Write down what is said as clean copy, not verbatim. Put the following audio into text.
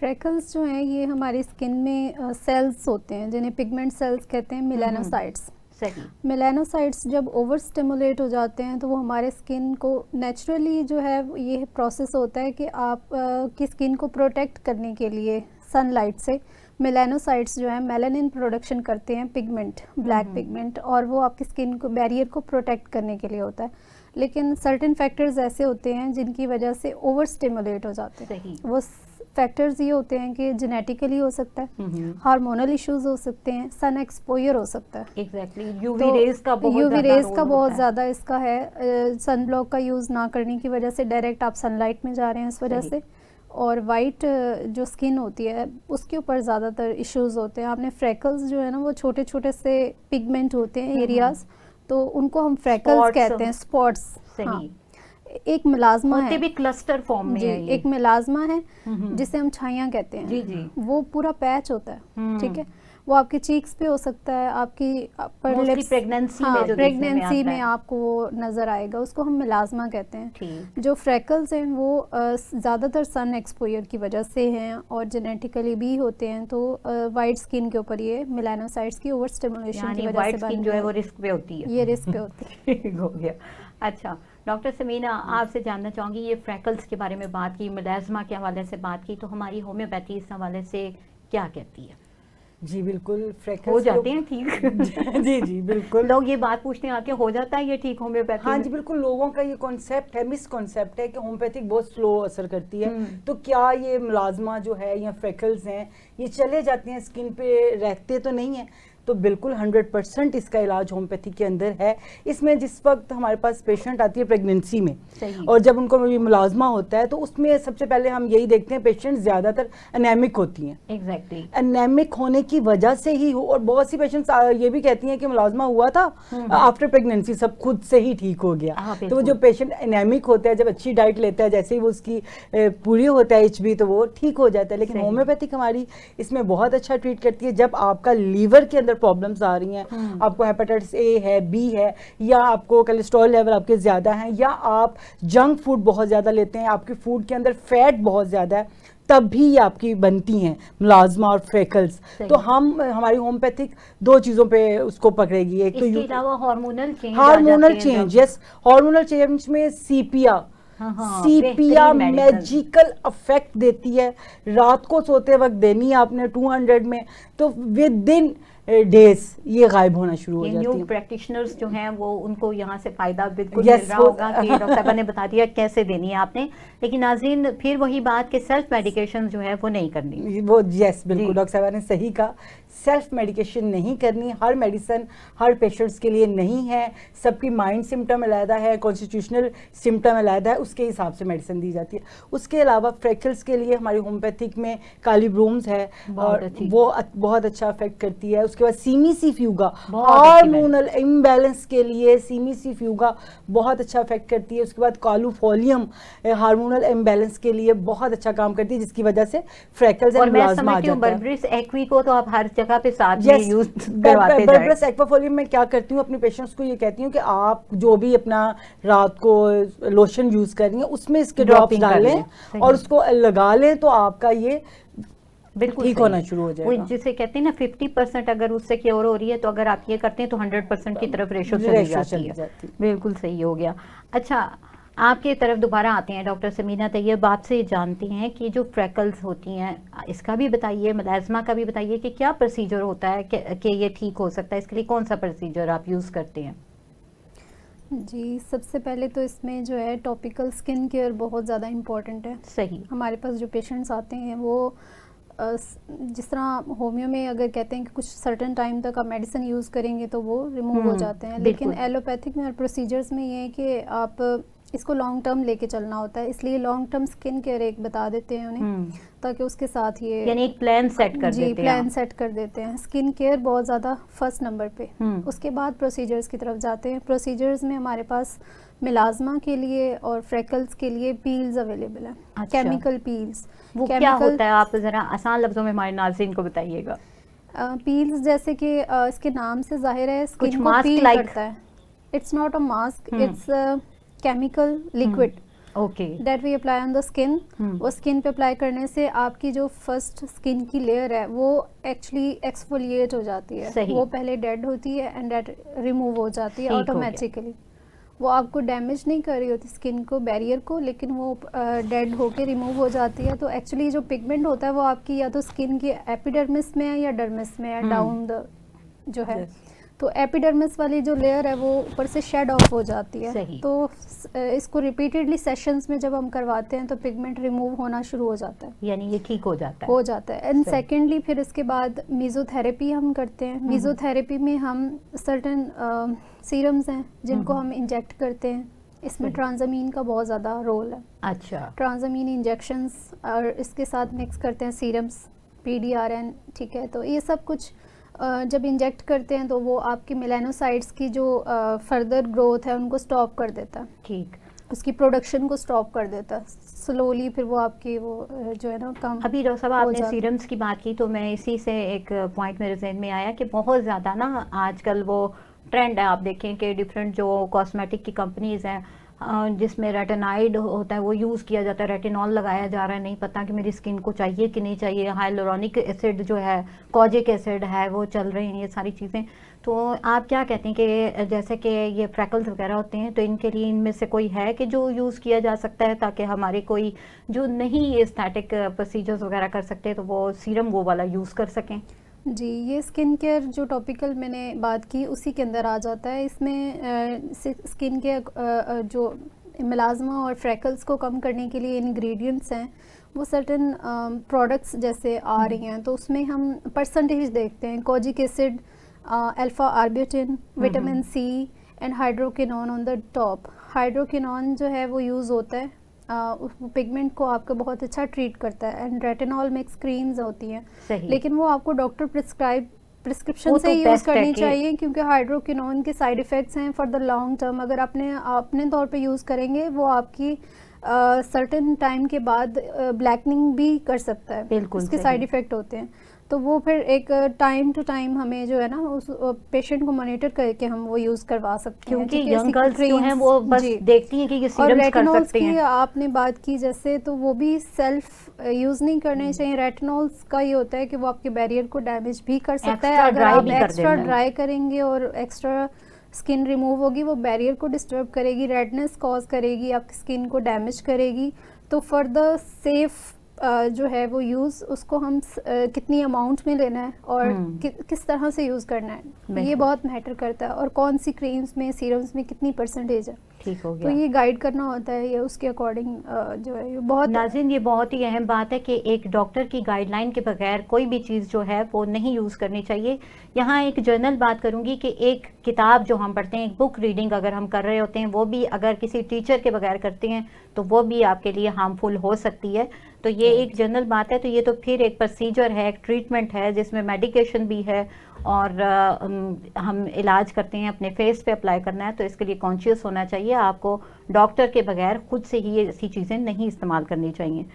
Freckles जो हैं ये हमारी स्किन में सेल्स होते हैं जिन्हें पिगमेंट सेल्स कहते हैं, मेलानोसाइट्स। सही। मेलानोसाइट्स जब ओवर स्टिमुलेट हो जाते हैं तो वो हमारे स्किन को नेचुरली जो है ये प्रोसेस होता है कि आप की स्किन को प्रोटेक्ट करने के लिए सनलाइट से मेलानोसाइट्स जो है मेलानिन प्रोडक्शन करते हैं, पिगमेंट, ब्लैक पिगमेंट, और वो आपकी स्किन को बैरियर को प्रोटेक्ट करने के लिए होता है। लेकिन सर्टेन फैक्टर्स ऐसे होते हैं जिनकी वजह से ओवर स्टिमुलेट हो जाते हैं। वो फैक्टर्स ये होते हैं कि जेनेटिकली हो सकता है, हार्मोनल इश्यूज हो सकते हैं, सन एक्सपोजर हो सकता है। एग्जैक्टली। यूवी रेज का बहुत ज़्यादा इसका है। सन ब्लॉक का यूज़ ना करने की वजह से डायरेक्ट आप सनलाइट में जा रहे हैं इस वजह से, और वाइट जो स्किन होती है उसके ऊपर ज़्यादातर इश्यूज होते हैं। आपने फ्रेकल्स जो है ना वो छोटे छोटे से पिगमेंट होते हैं एरियाज, तो उनको हम फ्रेकल्स कहते हैं, स्पॉट्स। हाँ, एक मिलाजमा है, भी क्लस्टर फॉर्म में है एक मिलाजमा है जिसे हम छाइयाँ कहते हैं। जी। वो पूरा पैच होता है, ठीक है। वो आपके चीक्स पे हो सकता है, आपकी अपर लिप्स, प्रेगनेंसी में आपको वो नजर आएगा, उसको हम मिलाजमा कहते हैं। जो फ्रेकल्स हैं वो ज़्यादातर सन एक्सपोजर की वजह से हैं और जेनेटिकली भी होते हैं, तो वाइट स्किन के ऊपर ये मेलानोसाइट्स की ओवर स्टिमुलेशन की वजह से जो है वो रिस्क पे होती है, ये रिस्क पे होती है। हो गया। अच्छा डॉक्टर समीना, आपसे जानना चाहूँगी, ये फ्रेकल्स के बारे में बात की, मिलाजमा के हवाले से बात की, तो हमारी होम्योपैथी इस हवाले से क्या कहती है? जी बिल्कुल, फ्रेकल्स हो जाते हैं ठीक। जी बिल्कुल, लोग ये बात पूछते हैं आके, हो जाता है ये ठीक होम्योपैथी? हाँ जी बिल्कुल, लोगों का ये कॉन्सेप्ट है, मिस कॉन्सेप्ट है कि होम्योपैथिक बहुत स्लो असर करती है। तो क्या ये मुलाजमा जो है या फ्रेकल्स हैं ये चले जाते हैं, स्किन पे रहते तो नहीं है? तो बिल्कुल 100% इसका इलाज होम्योपैथी के अंदर है। इसमें जिस वक्त हमारे पास पेशेंट आती है प्रेगनेंसी में, और जब उनको मुलाजमा होता है तो उसमें सबसे पहले हम यही देखते हैं पेशेंट ज़्यादातर एनेमिक होती हैं। एग्जैक्टली। एनेमिक होने की वजह से ही और बहुत सी पेशेंट्स ये भी कहती हैं कि मुलाजमा हुआ था आफ्टर प्रेगनेंसी, सब खुद से ही ठीक हो गया। तो वो जो पेशेंट एनेमिक होता है, जब अच्छी डाइट लेता है, जैसे ही वो उसकी पूरी होता है HB, तो वो ठीक हो जाता है। लेकिन होम्योपैथिक हमारी इसमें बहुत अच्छा ट्रीट करती है। जब आपका लीवर के अंदर प्रॉब्लम्स आ रही हैं, आपको हेपेटाइटिस A है, B है, या आपको कोलेस्ट्रॉल लेवल आपके ज़्यादा हैं, या आप जंक फूड बहुत ज़्यादा लेते हैं, आपके फूड के अंदर फैट बहुत ज़्यादा है, तब भी ये आपकी बनती हैं मुलाजमा और फ्रेकल्स। तो हमारी होम्योपैथिक दो चीज़ों पे उसको पकड़ेगी। एक तो इसके अलावा hormonal change, yes, hormonal change में सीपिया मैजिकल इफेक्ट देती है। रात को सोते वक्त देनी है आपने 200 में, तो विद इन डेज ये गायब होना शुरू हो जाती है। न्यू प्रैक्टिशनर्स जो हैं वो, उनको यहाँ से फायदा बिल्कुल मिल रहा होगा कि डॉक्टर साहब ने बता दिया कैसे देनी है आपने। लेकिन नाज़रीन, फिर वही बात कि सेल्फ मेडिकेशन जो है वो नहीं करनी। वो यस बिल्कुल, डॉक्टर साहब ने सही कहा, सेल्फ मेडिकेशन नहीं करनी। हर मेडिसिन हर पेशेंट्स के लिए नहीं है, सबकी माइंड सिम्टम अलग है, कॉन्स्टिट्यूशनल सिम्टम अलग है, उसके हिसाब से मेडिसिन दी जाती है। उसके अलावा फ्रेकल्स के लिए हमारी होम्योपैथिक में काली ब्रूम्स है और वो बहुत अच्छा इफेक्ट करती है। उसके बाद सीमी फ्यूगा, हार्मोनल इम्बैलेंस के लिए सीमी फ्यूगा बहुत अच्छा इफेक्ट करती है। उसके बाद कालू फॉलियम हार्मोनल इम्बैलेंस के लिए बहुत अच्छा काम करती है, जिसकी वजह से फ्रेकल्स एंड मुलाजमा आ जाता है। बर्बरिस एक्वी को तो आप हर जगह पे साथ में यूज करवाते हैं। बर्बरस एक्वाफोलियम में क्या करती हूँ, अपने पेशेंट्स को ये कहती हूँ कि आप जो भी अपना रात को लोशन यूज कर रही हैं उसमें इसके ड्रॉप्स डालें और उसको लगा लें, तो आपका ये बिल्कुल ठीक होना शुरू हो जाएगा। जिसे कहते हैं ना 50% अगर उससे क्योर हो रही है, तो अगर आप ये करते हैं तो 100% की तरफ रेशो चली जाती है। बिल्कुल सही हो गया। अच्छा, आपके तरफ दोबारा आते हैं डॉक्टर समीना तैयब, आपसे जानते हैं कि जो फ्रेकल्स होती हैं इसका भी बताइए, मुलाजमा का भी बताइए कि क्या प्रोसीजर होता है कि ये ठीक हो सकता है, इसके लिए कौन सा प्रोसीजर आप यूज़ करते हैं? जी, सबसे पहले तो इसमें जो है टॉपिकल स्किन केयर बहुत ज़्यादा इम्पॉर्टेंट है। सही। हमारे पास जो पेशेंट्स आते हैं वो जिस तरह होम्यो में अगर कहते हैं कि कुछ सर्टेन टाइम तक आप मेडिसिन यूज़ करेंगे तो वो रिमूव हो जाते हैं, लेकिन एलोपैथिक में और प्रोसीजर्स में ये है कि आप इसको लॉन्ग टर्म लेके चलना होता है, इसलिए लॉन्ग टर्म स्किन केयर एक बता देते हैं उन्हें, ताकि उसके साथ ये यानी एक प्लान सेट कर देते हैं। प्लान सेट कर देते हैं। स्किन केयर बहुत ज़्यादा फर्स्ट नंबर पे, उसके बाद प्रोसीजर्स की तरफ जाते हैं। प्रोसीजर्स में हमारे पास मिलाजमा के लिए और फ्रेकल्स के लिए पील्स अवेलेबल है। अच्छा। केमिकल पील्स, वो क्या होता है, आप ज़रा आसान लफ्जों में हमारे नाज़रीन को बताइएगा। पील्स जैसे कि इसके नाम से जाहिर है स्किन को पील करता है। It's not a mask, it's chemical liquid okay, that we apply on the skin. वो स्किन पे अप्लाई करने से आपकी जो फर्स्ट स्किन की लेयर है वो एक्चुअली एक्सफोलिएट हो जाती है। सही। वो पहले डेड होती है एंड डेड रिमूव हो जाती है ठीक हो ऑटोमेटिकली। वो आपको डैमेज नहीं कर रही होती स्किन को, बैरियर को, लेकिन वो डेड होके रिमूव हो जाती है। तो एक्चुअली जो पिगमेंट होता है वो आपकी या तो स्किन की एपिडर्मिस में है या डर्मिस में है, डाउन द जो है। तो एपिडर्मिस वाली जो लेयर है वो ऊपर से शेड ऑफ हो जाती है। सही। तो इसको रिपीटेडली सेशंस में जब हम करवाते हैं तो पिगमेंट रिमूव होना शुरू हो जाता है, यानी ये ठीक हो जाता है। एंड सेकेंडली फिर इसके बाद मीजोथेरेपी हम करते हैं। मीजोथेरेपी में हम सर्टेन सीरम्स हैं जिनको हम इंजेक्ट करते हैं। इसमें ट्रांजामीन का बहुत ज़्यादा रोल है। अच्छा, ट्रांजामीन इंजेक्शंस और इसके साथ मिक्स करते हैं सीरम्स, PDRN, ठीक है। तो ये सब कुछ जब इंजेक्ट करते हैं तो वो आपके मेलानोसाइट्स की जो फर्दर ग्रोथ है उनको स्टॉप कर देता है। ठीक, उसकी प्रोडक्शन को स्टॉप कर देता है स्लोली। फिर वो आपकी वो जो है ना कम। अभी डॉक्टर साहब आपने सीरम्स की बात की तो मैं इसी से एक पॉइंट मेरे जहन में आया कि बहुत ज़्यादा ना आजकल वो ट्रेंड है, आप देखें कि डिफरेंट जो कॉस्मेटिक की कंपनीज़ हैं जिसमें रेटिनाइड होता है वो यूज़ किया जाता है, रेटिनॉल लगाया जा रहा है, नहीं पता कि मेरी स्किन को चाहिए कि नहीं चाहिए। हाइलुरोनिक एसिड जो है, कॉजिक एसिड है, वो चल रही हैं ये सारी चीज़ें। तो आप क्या कहते हैं कि जैसे कि ये फ्रैकल्स वगैरह होते हैं तो इनके लिए इनमें से कोई है कि जो यूज़ किया जा सकता है ताकि हमारे कोई जो नहीं एस्थेटिक प्रोसीजर्स वगैरह कर सकते तो वो सीरम वो वाला यूज़ कर सकें? जी, ये स्किन केयर जो टॉपिकल मैंने बात की उसी के अंदर आ जाता है। इसमें स्किन के जो मिलाज़मा और फ्रैकल्स को कम करने के लिए इंग्रेडिएंट्स हैं वो सर्टेन प्रोडक्ट्स जैसे आ रही हैं। तो उसमें हम परसेंटेज देखते हैं, kojic acid, alpha arbutin, vitamin C and hydroquinone on the top. Hydroquinone जो है वो यूज़ होता है पिगमेंट को आपका बहुत अच्छा ट्रीट करता है। एंड रेटिनॉल मिक्स क्रीम्स होती हैं, लेकिन वो आपको डॉक्टर प्रिस्क्रिप्शन से यूज़ करनी चाहिए क्योंकि हाइड्रोकिनोन के साइड इफ़ेक्ट्स हैं फॉर द लॉन्ग टर्म। अगर आपने अपने तौर पे यूज़ करेंगे वो आपकी सर्टेन टाइम के बाद ब्लैकनिंग भी कर सकता है। बिल्कुल, उसके साइड इफ़ेक्ट होते हैं। तो वो फिर एक टाइम टू टाइम हमें जो है ना उस पेशेंट को मॉनिटर करके हम वो यूज़ करवा सकते हैं क्योंकि यंग गर्ल्स जो हैं वो बस देखती हैं कि ये सीरम्स कर सकते हैं। की आपने बात की जैसे, तो वो भी सेल्फ यूज़ नहीं करने चाहिए। रेटिनॉल्स का ये होता है कि वो आपके बैरियर को डैमेज भी कर सकता है। अगर आप एक्स्ट्रा ड्राई करेंगे और एक्स्ट्रा स्किन रिमूव होगी वो बैरियर को डिस्टर्ब करेगी, रेडनेस कॉज करेगी, आपकी स्किन को डैमेज करेगी। तो फॉर द सेफ जो है वो यूज़ उसको हम कितनी अमाउंट में लेना है और किस तरह से यूज़ करना है ये बहुत मैटर करता है। और कौन सी क्रीम्स में, सीरम्स में कितनी परसेंटेज है, ठीक हो गया। तो ये गाइड करना होता है, ये उसके अकॉर्डिंग जो है ये बहुत नाज़रीन ये बहुत ही अहम बात है कि एक डॉक्टर की गाइडलाइन के बगैर कोई भी चीज़ जो है वो नहीं यूज़ करनी चाहिए। यहाँ एक जर्नल बात करूँगी कि एक किताब जो हम पढ़ते हैं, एक बुक रीडिंग अगर हम कर रहे होते हैं, वो भी अगर किसी टीचर के बगैर करते हैं तो वो भी आपके लिए हार्मफुल हो सकती है। तो ये एक जनरल बात है। तो ये तो फिर एक प्रोसीजर है, एक ट्रीटमेंट है जिसमें मेडिकेशन भी है और हम इलाज करते हैं, अपने फेस पे अप्लाई करना है। तो इसके लिए कॉन्शियस होना चाहिए, आपको डॉक्टर के बगैर खुद से ही ये ऐसी चीज़ें नहीं इस्तेमाल करनी चाहिए।